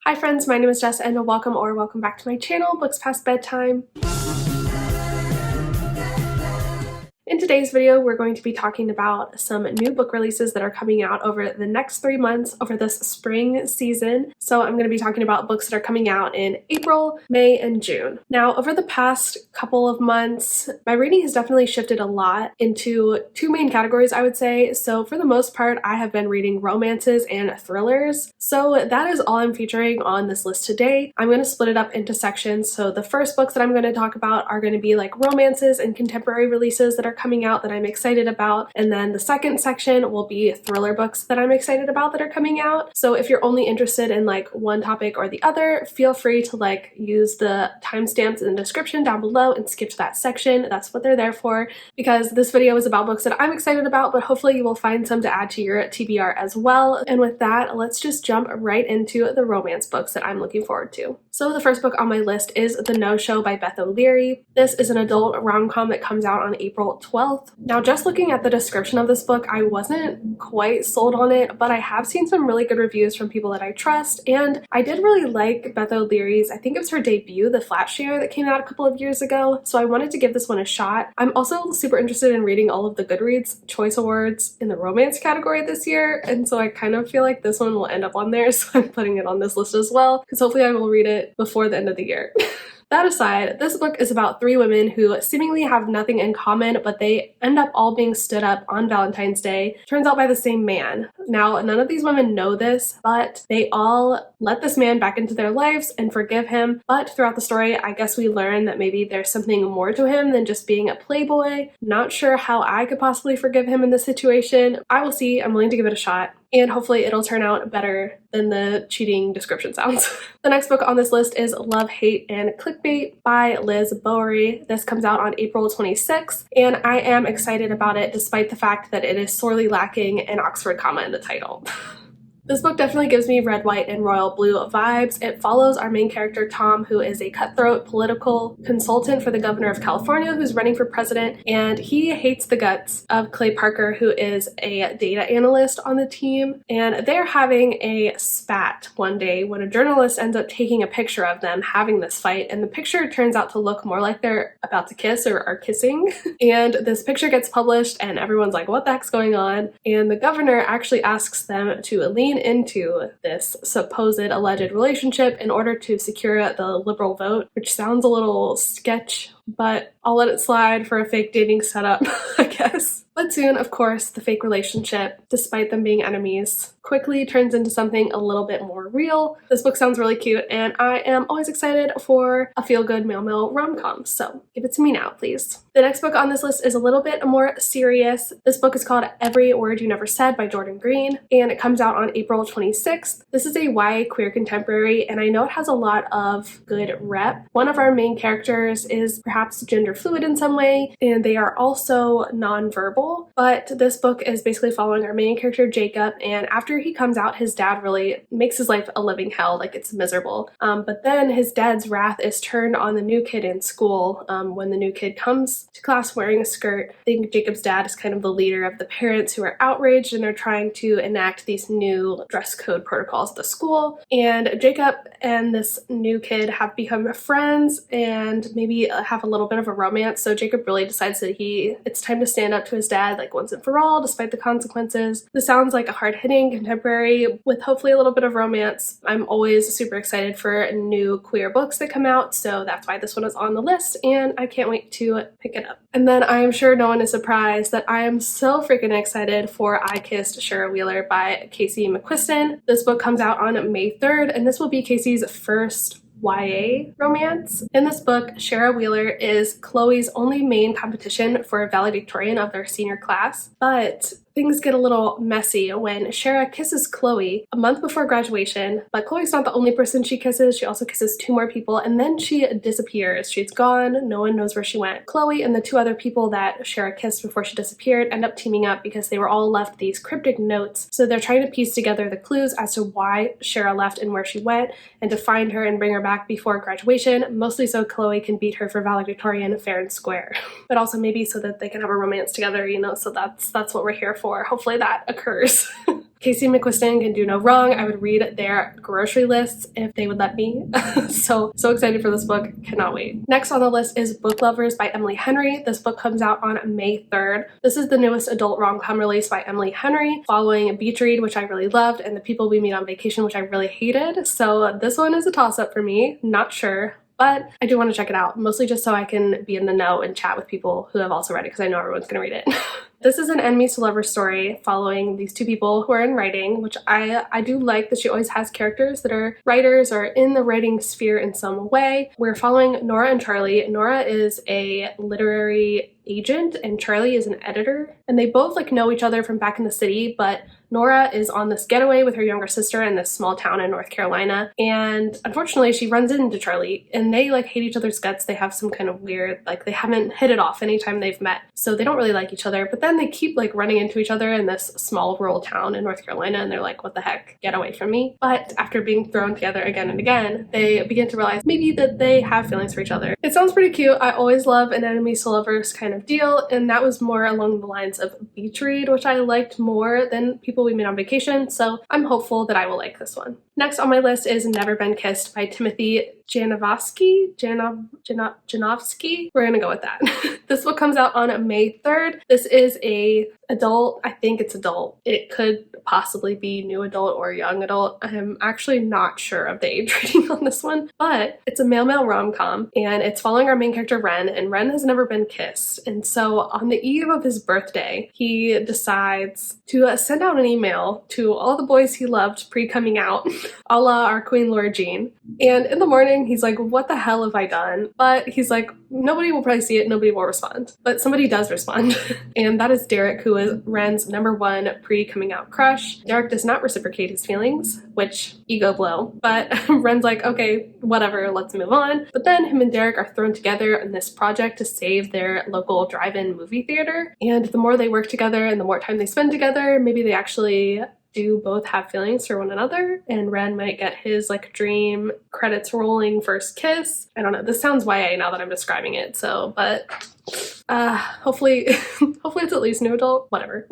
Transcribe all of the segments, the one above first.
Hi friends, my name is Jess and welcome back to my channel, Books Past Bedtime. In today's video, we're going to be talking about some new book releases that are coming out over the next 3 months over this spring season. So I'm going to be talking about books that are coming out in April, May, and June. Now, over the past couple of months, my reading has definitely shifted a lot into two main categories, I would say. So for the most part, I have been reading romances and thrillers. So that is all I'm featuring on this list today. I'm going to split it up into sections. So the first books that I'm going to talk about are going to be like romances and contemporary releases that are coming out that I'm excited about, and then the second section will be thriller books that I'm excited about that are coming out. So if you're only interested in like one topic or the other, feel free to like use the timestamps in the description down below and skip to that section. That's what they're there for, because this video is about books that I'm excited about, but hopefully you will find some to add to your TBR as well. And with that, let's just jump right into the romance books that I'm looking forward to. So the first book on my list is The No-Show by Beth O'Leary. This is an adult rom-com that comes out on April 12th. Now, just looking at the description of this book, I wasn't quite sold on it, but I have seen some really good reviews from people that I trust, and I did really like Beth O'Leary's, I think it was her debut, The Flat Share, that came out a couple of years ago, so I wanted to give this one a shot. I'm also super interested in reading all of the Goodreads Choice Awards in the romance category this year, and so I kind of feel like this one will end up on there, so I'm putting it on this list as well, because hopefully I will read it before the end of the year. That aside, this book is about 3 women who seemingly have nothing in common, but they end up all being stood up on Valentine's Day, turns out by the same man. Now, none of these women know this, but they all let this man back into their lives and forgive him. But throughout the story, I guess we learn that maybe there's something more to him than just being a playboy. Not sure how I could possibly forgive him in this situation. I will see. I'm willing to give it a shot. And hopefully it'll turn out better than the cheating description sounds. The next book on this list is Love, Hate, and Clickbait by Liz Bowery. This comes out on April 26th, and I am excited about it despite the fact that it is sorely lacking an Oxford comma in the title. This book definitely gives me red, white, and royal blue vibes. It follows our main character, Tom, who is a cutthroat political consultant for the governor of California who's running for president, and he hates the guts of Clay Parker, who is a data analyst on the team, and they're having a spat one day when a journalist ends up taking a picture of them having this fight, and the picture turns out to look more like they're about to kiss or are kissing, and this picture gets published and everyone's like, what the heck's going on? And the governor actually asks them to lean into this supposed alleged relationship in order to secure the liberal vote, which sounds a little sketch, but I'll let it slide for a fake dating setup, I guess. But soon, of course, the fake relationship, despite them being enemies, quickly turns into something a little bit more real. This book sounds really cute, and I am always excited for a feel-good male rom-com, so give it to me now, please. The next book on this list is a little bit more serious. This book is called Every Word You Never Said by Jordan Green, and it comes out on April 26th. This is a YA queer contemporary, and I know it has a lot of good rep. One of our main characters is perhaps gender fluid in some way, and they are also nonverbal. But this book is basically following our main character, Jacob, and after he comes out, his dad really makes his life a living hell, like it's miserable. But then his dad's wrath is turned on the new kid in school when the new kid comes to class wearing a skirt. I think Jacob's dad is kind of the leader of the parents who are outraged, and they're trying to enact these new dress code protocols at the school. And Jacob and this new kid have become friends and maybe have a little bit of a romance. So Jacob really decides that it's time to stand up to his dad like once and for all, despite the consequences. This sounds like a hard-hitting contemporary with hopefully a little bit of romance. I'm always super excited for new queer books that come out, so that's why this one is on the list, and I can't wait to pick it up. And then I am sure no one is surprised that I am so freaking excited for I Kissed Shara Wheeler by Casey McQuiston. This book comes out on May 3rd, and this will be Casey's first YA romance. In this book, Shara Wheeler is Chloe's only main competition for valedictorian of their senior class, but things get a little messy when Shara kisses Chloe a month before graduation, but Chloe's not the only person she kisses. She also kisses 2 more people, and then she disappears. She's gone. No one knows where she went. Chloe and the 2 other people that Shara kissed before she disappeared end up teaming up because they were all left these cryptic notes. So they're trying to piece together the clues as to why Shara left and where she went, and to find her and bring her back before graduation, mostly so Chloe can beat her for valedictorian fair and square. But also maybe so that they can have a romance together, you know, so that's what we're here for. Hopefully that occurs. Casey McQuiston can do no wrong. I would read their grocery lists if they would let me. So excited for this book. Cannot wait. Next on the list is Book Lovers by Emily Henry. This book comes out on May 3rd. This is the newest adult rom-com release by Emily Henry, following Beach Read, which I really loved, and The People We Meet on Vacation, which I really hated. So this one is a toss-up for me. Not sure, but I do want to check it out, mostly just so I can be in the know and chat with people who have also read it, because I know everyone's going to read it. This is an enemies to lovers story following these two people who are in writing, which I do like that she always has characters that are writers or in the writing sphere in some way. We're following Nora and Charlie. Nora is a literary agent and Charlie is an editor, and they both like know each other from back in the city, but Nora is on this getaway with her younger sister in this small town in North Carolina, and unfortunately she runs into Charlie and they like hate each other's guts. They have some kind of weird, like they haven't hit it off anytime they've met, so they don't really like each other, but then they keep like running into each other in this small rural town in North Carolina, and they're like, what the heck, get away from me. But after being thrown together again and again, they begin to realize maybe that they have feelings for each other. It sounds pretty cute. I always love an enemies to lovers kind of deal, and that was more along the lines of Beach Read, which I liked more than People We Meet on Vacation, so I'm hopeful that I will like this one. Next on my list is Never Been Kissed by Timothy Janovsky. We're gonna go with that. This book comes out on May 3rd. This is a adult. I think it's adult. It could possibly be new adult or young adult. I'm actually not sure of the age rating on this one, but it's a male-male rom-com, and it's following our main character Ren, and Ren has never been kissed. And so on the eve of his birthday, he decides to send out an email to all the boys he loved pre-coming out, a la our Queen Laura Jean. And in the morning, he's like, what the hell have I done? But he's like, nobody will probably see it, nobody will respond. But somebody does respond. And that is Derek, who is Ren's #1 pre-coming out crush. Derek does not reciprocate his feelings, which, ego blow. But Ren's like, okay, whatever, let's move on. But then him and Derek are thrown together in this project to save their local drive-in movie theater. And the more they work together and the more time they spend together, maybe they actually do both have feelings for one another, and Ren might get his like dream credits rolling first kiss. I don't know, this sounds YA now that I'm describing it, so, but hopefully it's at least new adult, whatever.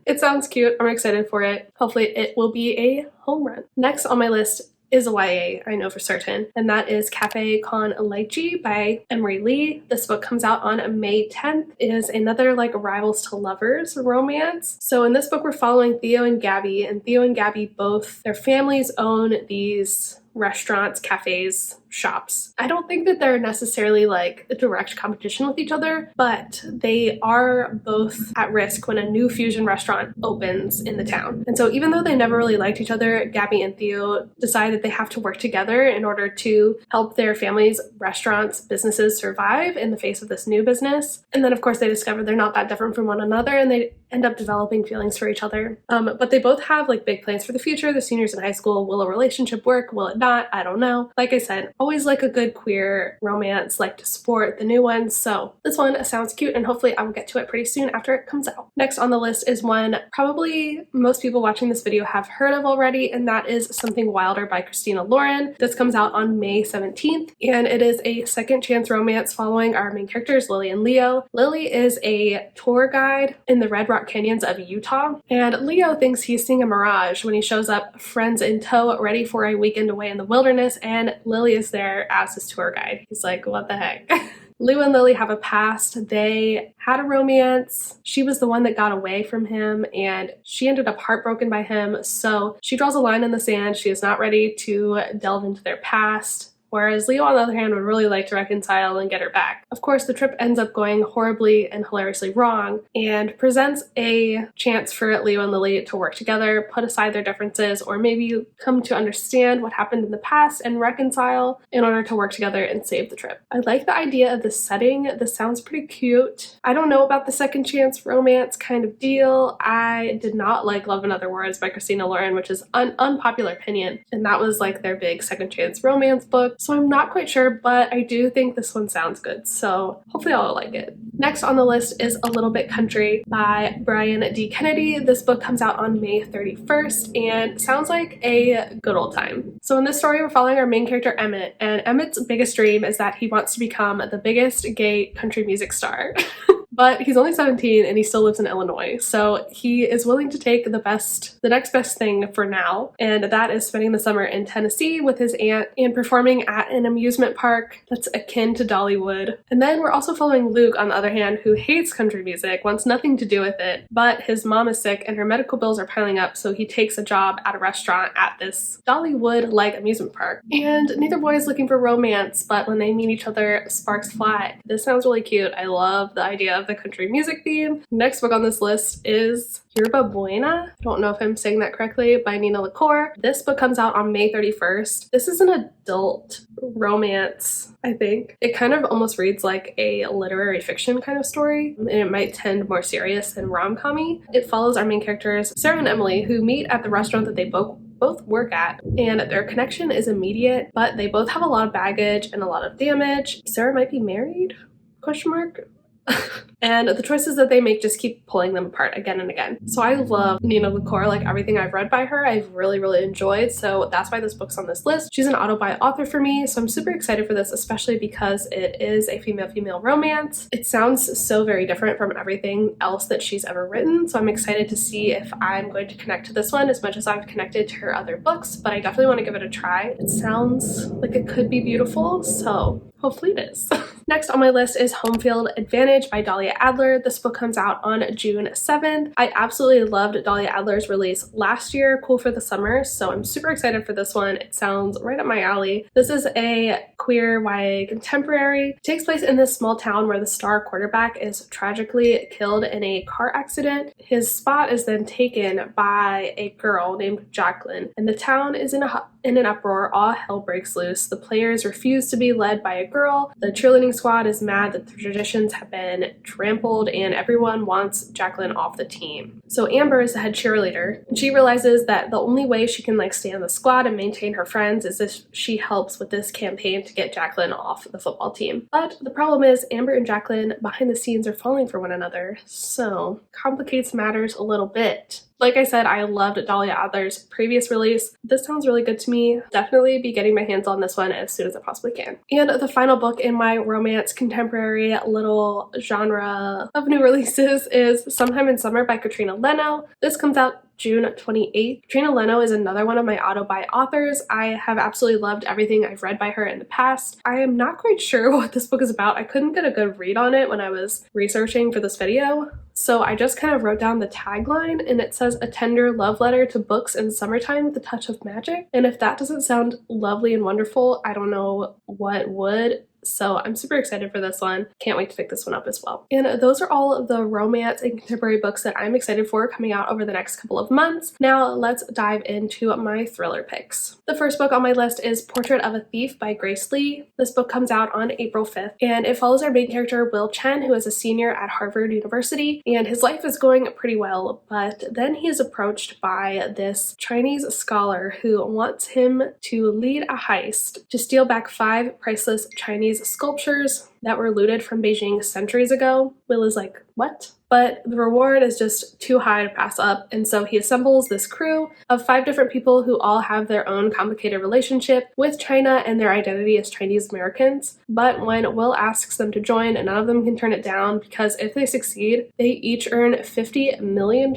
It sounds cute, I'm excited for it. Hopefully it will be a home run. Next on my list is a YA, I know for certain, and that is Cafe con Leche by Emery Lee. This book comes out on May 10th. It is another like rivals to lovers romance. So in this book we're following Theo and Gabby, and Theo and Gabby both, their families own these restaurants, cafes, shops. I don't think that they're necessarily like a direct competition with each other, but they are both at risk when a new fusion restaurant opens in the town. And so even though they never really liked each other, Gabby and Theo decide that they have to work together in order to help their families' restaurants, businesses survive in the face of this new business. And then of course they discover they're not that different from one another, and they end up developing feelings for each other. But they both have like big plans for the future. They're seniors in high school. Will a relationship work? Will it not? I don't know. Like I said, always like a good queer romance, like to support the new ones. So this one sounds cute, and hopefully I will get to it pretty soon after it comes out. Next on the list is one probably most people watching this video have heard of already, and that is Something Wilder by Christina Lauren. This comes out on May 17th, and it is a second chance romance following our main characters, Lily and Leo. Lily is a tour guide in the Red Rock Canyons of Utah, and Leo thinks he's seeing a mirage when he shows up, friends in tow, ready for a weekend away in the wilderness, and Lily is there as his tour guide. He's like, what the heck? Lou and Lily have a past. They had a romance. She was the one that got away from him, and she ended up heartbroken by him. So she draws a line in the sand. She is not ready to delve into their past. Whereas Leo, on the other hand, would really like to reconcile and get her back. Of course, the trip ends up going horribly and hilariously wrong, and presents a chance for Leo and Lily to work together, put aside their differences, or maybe come to understand what happened in the past and reconcile in order to work together and save the trip. I like the idea of the setting. This sounds pretty cute. I don't know about the second chance romance kind of deal. I did not like Love in Other Words by Christina Lauren, which is an unpopular opinion, and that was like their big second chance romance book. So I'm not quite sure, but I do think this one sounds good, so hopefully I'll like it. Next on the list is A Little Bit Country by Brian D. Kennedy. This book comes out on May 31st and sounds like a good old time. So in this story, we're following our main character Emmett, and Emmett's biggest dream is that he wants to become the biggest gay country music star. but he's only 17 and he still lives in Illinois. So he is willing to take the next best thing for now, and that is spending the summer in Tennessee with his aunt and performing at an amusement park that's akin to Dollywood. And then we're also following Luke, on the other hand, who hates country music, wants nothing to do with it, but his mom is sick and her medical bills are piling up, so he takes a job at a restaurant at this Dollywood-like amusement park. And neither boy is looking for romance, but when they meet each other, sparks fly. This sounds really cute. I love the idea of the country music theme. Next book on this list is Yerba Buena. I don't know if I'm saying that correctly, by Nina LaCour. This book comes out on May 31st. This is an adult romance, I think. It kind of almost reads like a literary fiction kind of story, and it might tend more serious than rom-com-y. It follows our main characters, Sarah and Emily, who meet at the restaurant that they both work at, and their connection is immediate, but they both have a lot of baggage and a lot of damage. Sarah might be married? Question mark? And the choices that they make just keep pulling them apart again and again. So I love Nina LaCour, like everything I've read by her, I've really enjoyed. So that's why this book's on this list. She's an auto-buy author for me, so I'm super excited for this, especially because it is a female-female romance. It sounds so very different from everything else that she's ever written, so I'm excited to see if I'm going to connect to this one as much as I've connected to her other books, but I definitely want to give it a try. It sounds like it could be beautiful, so hopefully it is. Next on my list is Home Field Advantage by Dahlia Adler. This book comes out on June 7th. I absolutely loved Dahlia Adler's release last year, Cool for the Summer, so I'm super excited for this one. It sounds right up my alley. This is a queer YA contemporary. It takes place in this small town where the star quarterback is tragically killed in a car accident. His spot is then taken by a girl named Jacqueline, and the town is in an uproar. All hell breaks loose. The players refuse to be led by a girl. The cheerleading squad is mad that the traditions have been trampled, and everyone wants Jacqueline off the team. So Amber is the head cheerleader, and she realizes that the only way she can stay on the squad and maintain her friends is if she helps with this campaign to get Jacqueline off the football team. But the problem is Amber and Jacqueline behind the scenes are falling for one another, so complicates matters a little bit. Like I said, I loved Dahlia Adler's previous release. This sounds really good to me. Definitely be getting my hands on this one as soon as I possibly can. And the final book in my romance contemporary little genre of new releases is Sometime in Summer by Katrina Leno. This comes out June 28th. Katrina Leno is another one of my auto-buy authors. I have absolutely loved everything I've read by her in the past. I am not quite sure what this book is about. I couldn't get a good read on it when I was researching for this video, so I just kind of wrote down the tagline, and it says, "A tender love letter to books in summertime with a touch of magic." And if that doesn't sound lovely and wonderful, I don't know what would. So I'm super excited for this one. Can't wait to pick this one up as well. And those are all of the romance and contemporary books that I'm excited for coming out over the next couple of months. Now let's dive into my thriller picks. The first book on my list is Portrait of a Thief by Grace Lee. This book comes out on April 5th, and it follows our main character Will Chen, who is a senior at Harvard University, and his life is going pretty well, but then he is approached by this Chinese scholar who wants him to lead a heist to steal back 5 priceless Chinese sculptures that were looted from Beijing centuries ago. Will is like, what? But the reward is just too high to pass up, and so he assembles this crew of 5 different people who all have their own complicated relationship with China and their identity as Chinese Americans. But when Will asks them to join, none of them can turn it down, because if they succeed, they each earn $50 million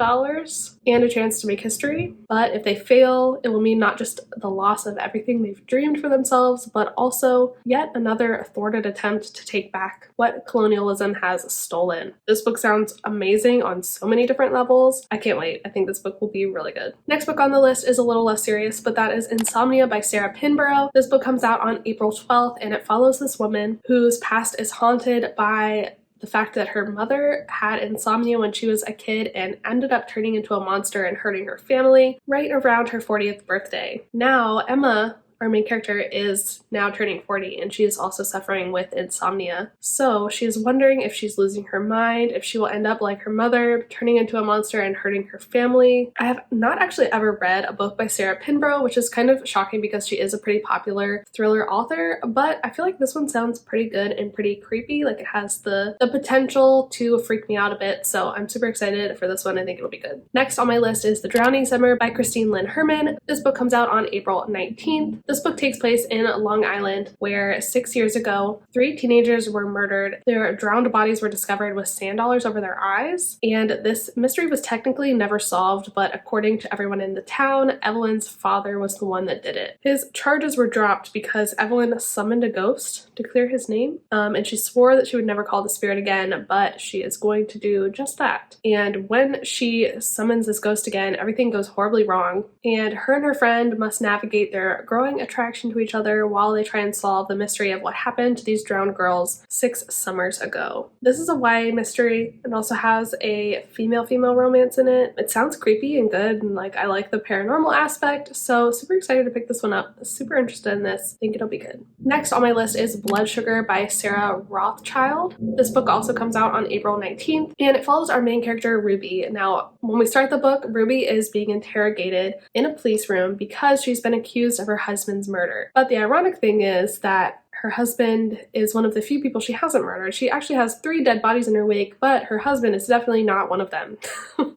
and a chance to make history. But if they fail, it will mean not just the loss of everything they've dreamed for themselves, but also yet another thwarted attempt to take back what colonialism has stolen. This book sounds amazing on so many different levels. I can't wait. I think this book will be really good. Next book on the list is a little less serious, but that is Insomnia by Sarah Pinborough. This book comes out on April 12th, and it follows this woman whose past is haunted by the fact that her mother had insomnia when she was a kid and ended up turning into a monster and hurting her family right around her 40th birthday. Now, Emma, our main character, is now turning 40, and she is also suffering with insomnia. So she is wondering if she's losing her mind, if she will end up like her mother, turning into a monster and hurting her family. I have not actually ever read a book by Sarah Pinborough, which is kind of shocking because she is a pretty popular thriller author, but I feel like this one sounds pretty good and pretty creepy. Like, it has the potential to freak me out a bit, so I'm super excited for this one. I think it'll be good. Next on my list is The Drowning Summer by Christine Lynn Herman. This book comes out on April 19th. This book takes place in Long Island, where 6 years ago, 3 teenagers were murdered. Their drowned bodies were discovered with sand dollars over their eyes, and this mystery was technically never solved, but according to everyone in the town, Evelyn's father was the one that did it. His charges were dropped because Evelyn summoned a ghost to clear his name, and she swore that she would never call the spirit again, but she is going to do just that. And when she summons this ghost again, everything goes horribly wrong, and her friend must navigate their growing attraction to each other while they try and solve the mystery of what happened to these drowned girls 6 summers ago. This is a YA mystery and also has a female-female romance in it. It sounds creepy and good, and I like the paranormal aspect, so super excited to pick this one up. Super interested in this. Think it'll be good. Next on my list is Blood Sugar by Sarah Rothschild. This book also comes out on April 19th, and it follows our main character, Ruby. Now, when we start the book, Ruby is being interrogated in a police room because she's been accused of her husband's murder. But the ironic thing is that her husband is one of the few people she hasn't murdered. She actually has 3 dead bodies in her wake, but her husband is definitely not one of them.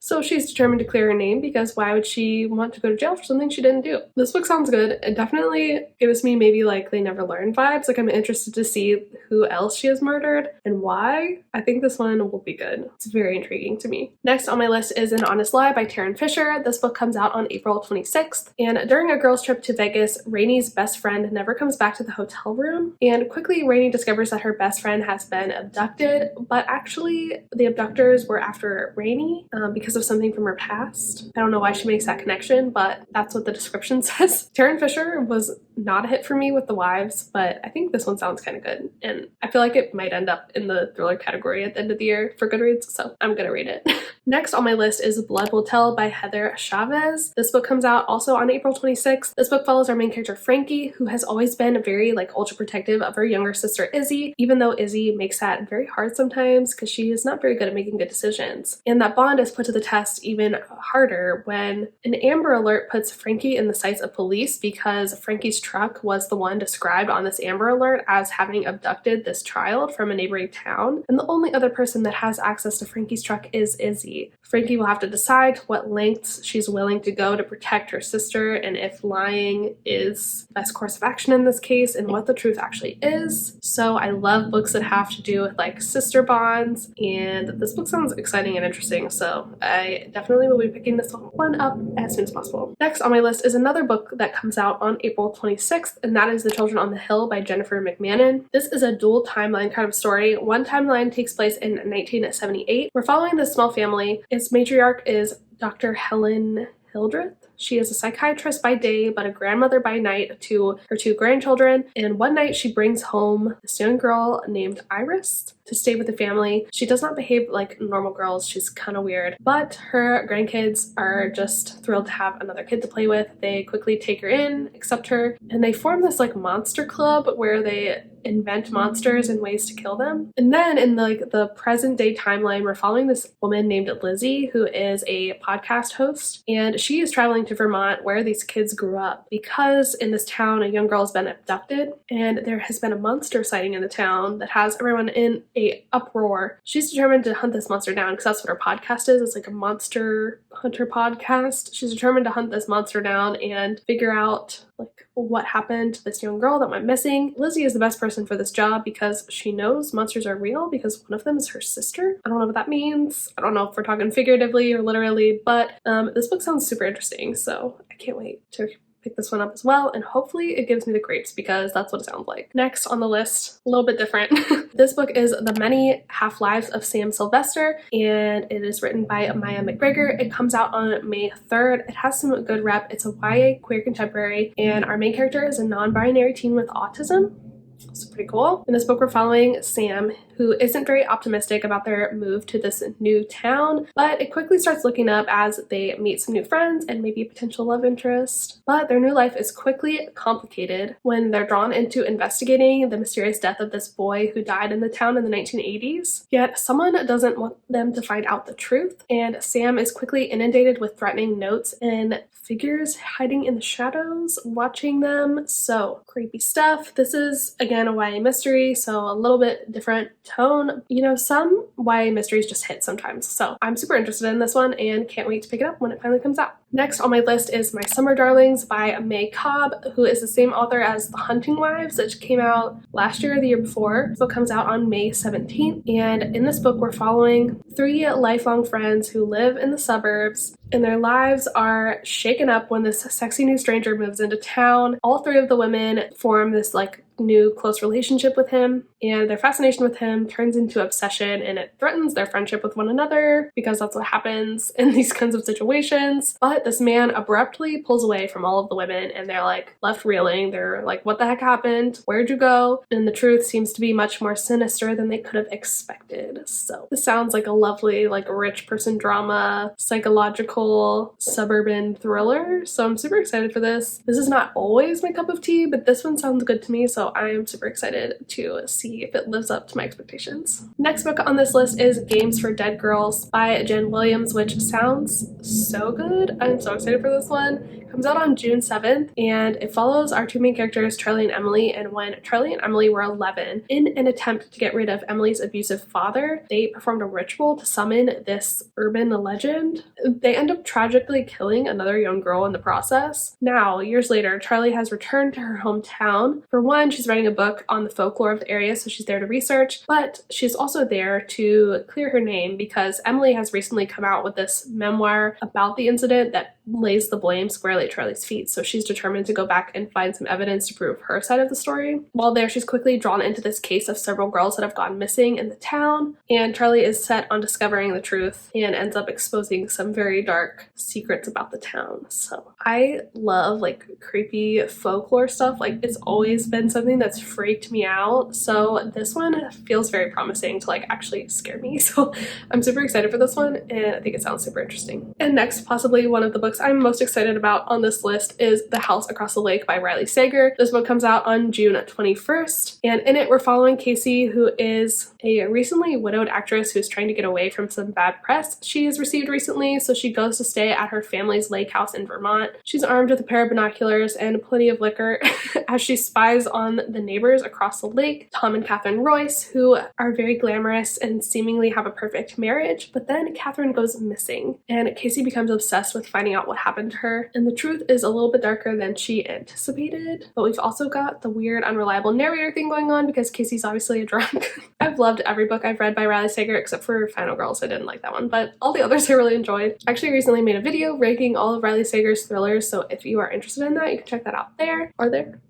So she's determined to clear her name because why would she want to go to jail for something she didn't do? This book sounds good. It definitely gives me maybe They Never Learn vibes. I'm interested to see who else she has murdered and why. I think this one will be good. It's very intriguing to me. Next on my list is An Honest Lie by Tarryn Fisher. This book comes out on April 26th. And during a girls' trip to Vegas, Rainie's best friend never comes back to the hotel room. And quickly, Rainie discovers that her best friend has been abducted, but actually the abductors were after Rainie because of something from her past. I don't know why she makes that connection, but that's what the description says. Tarryn Fisher was not a hit for me with the wives, but I think this one sounds kind of good, and I feel like it might end up in the thriller category at the end of the year for Goodreads, so I'm gonna read it. Next on my list is Blood Will Tell by Heather Chavez. This book comes out also on April 26th. This book follows our main character Frankie, who has always been very ultra protective of her younger sister Izzy, even though Izzy makes that very hard sometimes because she is not very good at making good decisions. And that bond is put to the test even harder when an Amber Alert puts Frankie in the sights of police because Frankie's truck was the one described on this Amber Alert as having abducted this child from a neighboring town, and the only other person that has access to Frankie's truck is Izzy. Frankie will have to decide what lengths she's willing to go to protect her sister and if lying is the best course of action in this case and what the truth actually is. So I love books that have to do with sister bonds, and this book sounds exciting and interesting, so I definitely will be picking this one up as soon as possible. Next on my list is another book that comes out on April 26th, and that is The Children on the Hill by Jennifer McMahon. This is a dual timeline kind of story. One timeline takes place in 1978. We're following this small family. Its matriarch is Dr. Helen Hildreth. She is a psychiatrist by day, but a grandmother by night to her 2 grandchildren, and one night she brings home this young girl named Iris to stay with the family. She does not behave like normal girls. She's kind of weird, but her grandkids are just thrilled to have another kid to play with. They quickly take her in, accept her, and they form this monster club where they invent monsters and ways to kill them. And then in the present day timeline, we're following this woman named Lizzie, who is a podcast host, and she is traveling to Vermont where these kids grew up because in this town a young girl has been abducted and there has been a monster sighting in the town that has everyone in a uproar. She's determined to hunt this monster down because that's what her podcast is. It's a monster hunter podcast. She's determined to hunt this monster down and figure out what happened to this young girl that went missing. Lizzie is the best person for this job because she knows monsters are real because one of them is her sister. I don't know what that means. I don't know if we're talking figuratively or literally, but this book sounds super interesting, so I can't wait to pick this one up as well, and hopefully it gives me the grapes because that's what it sounds like. Next on the list, a little bit different. This book is The Many Half-Lives of Sam Sylvester, and it is written by Maya McGregor. It comes out on May 3rd. It has some good rep. It's a YA queer contemporary, and our main character is a non-binary teen with autism. It's pretty cool. In this book, we're following Sam, who isn't very optimistic about their move to this new town, but it quickly starts looking up as they meet some new friends and maybe a potential love interest. But their new life is quickly complicated when they're drawn into investigating the mysterious death of this boy who died in the town in the 1980s. Yet someone doesn't want them to find out the truth, and Sam is quickly inundated with threatening notes and figures hiding in the shadows watching them. So creepy stuff. This is again a YA mystery, so a little bit different tone. Some YA mysteries just hit sometimes, so I'm super interested in this one and can't wait to pick it up when it finally comes out. Next on my list is My Summer Darlings by May Cobb, who is the same author as The Hunting Wives, which came out last year or the year before. This book comes out on May 17th, and in this book we're following 3 lifelong friends who live in the suburbs, and their lives are shaken up when this sexy new stranger moves into town. All 3 of the women form this new close relationship with him, and their fascination with him turns into obsession, and it threatens their friendship with one another because that's what happens in these kinds of situations. But this man abruptly pulls away from all of the women, and they're left reeling. They're like, what the heck happened? Where'd you go? And the truth seems to be much more sinister than they could have expected. So this sounds like a lovely rich person drama, psychological suburban thriller, so I'm super excited for this. This is not always my cup of tea, but this one sounds good to me, so I am super excited to see if it lives up to my expectations. Next book on this list is Games for Dead Girls by Jen Williams, which sounds so good. I'm so excited for this one. It comes out on June 7th, and it follows our 2 main characters, Charlie and Emily, and when Charlie and Emily were 11, in an attempt to get rid of Emily's abusive father, they performed a ritual to summon this urban legend. They end up tragically killing another young girl in the process. Now, years later, Charlie has returned to her hometown. For one, she's writing a book on the folklore of the area, so she's there to research, but she's also there to clear her name because Emily has recently come out with this memoir about the incident that lays the blame squarely at Charlie's feet, so she's determined to go back and find some evidence to prove her side of the story. While there, she's quickly drawn into this case of several girls that have gone missing in the town, and Charlie is set on discovering the truth and ends up exposing some very dark secrets about the town. So I love creepy folklore stuff. It's always been something that's freaked me out, so this one feels very promising to actually scare me, so I'm super excited for this one, and I think it sounds super interesting. And next, possibly one of the books I'm most excited about on this list is The House Across the Lake by Riley Sager. This book comes out on June 21st, and in it we're following Casey, who is a recently widowed actress who's trying to get away from some bad press she has received recently, so she goes to stay at her family's lake house in Vermont. She's armed with a pair of binoculars and plenty of liquor as she spies on the neighbors across the lake, Tom and Catherine Royce, who are very glamorous and seemingly have a perfect marriage, but then Catherine goes missing, and Casey becomes obsessed with finding out what happened to her, and the truth is a little bit darker than she anticipated. But we've also got the weird unreliable narrator thing going on because Casey's obviously a drunk. I've loved every book I've read by Riley Sager except for Final Girls. I didn't like that one, but all the others I really enjoyed. I actually recently made a video ranking all of Riley Sager's thrillers, so if you are interested in that, you can check that out there. Or there?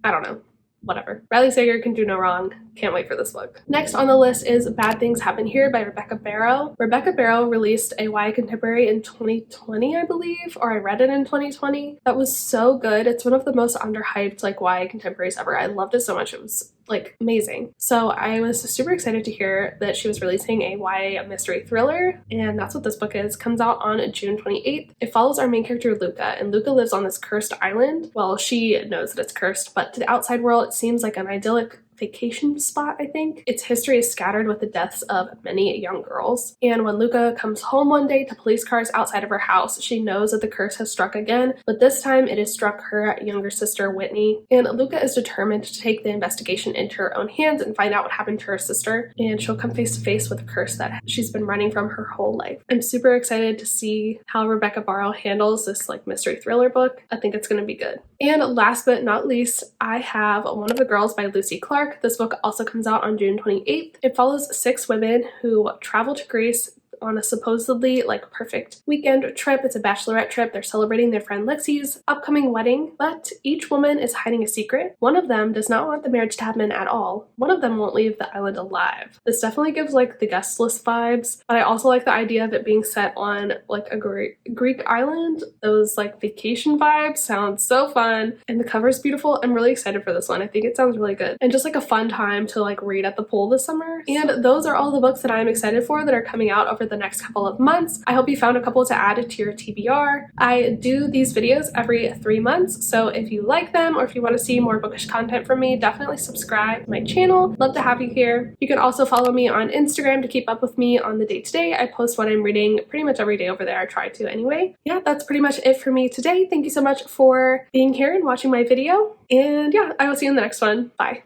I don't know. Whatever. Riley Sager can do no wrong. Can't wait for this book. Next on the list is Bad Things Happen Here by Rebecca Barrow. Rebecca Barrow released a YA contemporary in 2020, I believe, or I read it in 2020. That was so good. It's one of the most underhyped YA contemporaries ever. I loved it so much. It was amazing. So I was super excited to hear that she was releasing a YA mystery thriller, and that's what this book is. Comes out on June 28th. It follows our main character Luca, and Luca lives on this cursed island. Well, she knows that it's cursed, but to the outside world it seems like an idyllic vacation spot, I think. Its history is scattered with the deaths of many young girls. And when Luca comes home one day to police cars outside of her house, she knows that the curse has struck again, but this time it has struck her younger sister, Whitney. And Luca is determined to take the investigation into her own hands and find out what happened to her sister, and she'll come face to face with a curse that she's been running from her whole life. I'm super excited to see how Rebecca Barrow handles this mystery thriller book. I think it's going to be good. And last but not least, I have One of the Girls by Lucy Clark. This book also comes out on June 28th. It follows 6 women who travel to Greece on a supposedly perfect weekend trip. It's a bachelorette trip. They're celebrating their friend Lexi's upcoming wedding, but each woman is hiding a secret. One of them does not want the marriage to happen at all. One of them won't leave the island alive. This definitely gives the guest list vibes, but I also like the idea of it being set on a Greek island. Those vacation vibes sound so fun, and the cover is beautiful. I'm really excited for this one. I think it sounds really good and just a fun time to read at the pool this summer. And those are all the books that I'm excited for that are coming out over the next couple of months. I hope you found a couple to add to your TBR. I do these videos every 3 months, so if you like them or if you want to see more bookish content from me, definitely subscribe to my channel. Love to have you here. You can also follow me on Instagram to keep up with me on the day-to-day. I post what I'm reading pretty much every day over there. I try to anyway. Yeah, that's pretty much it for me today. Thank you so much for being here and watching my video. And yeah, I will see you in the next one. Bye.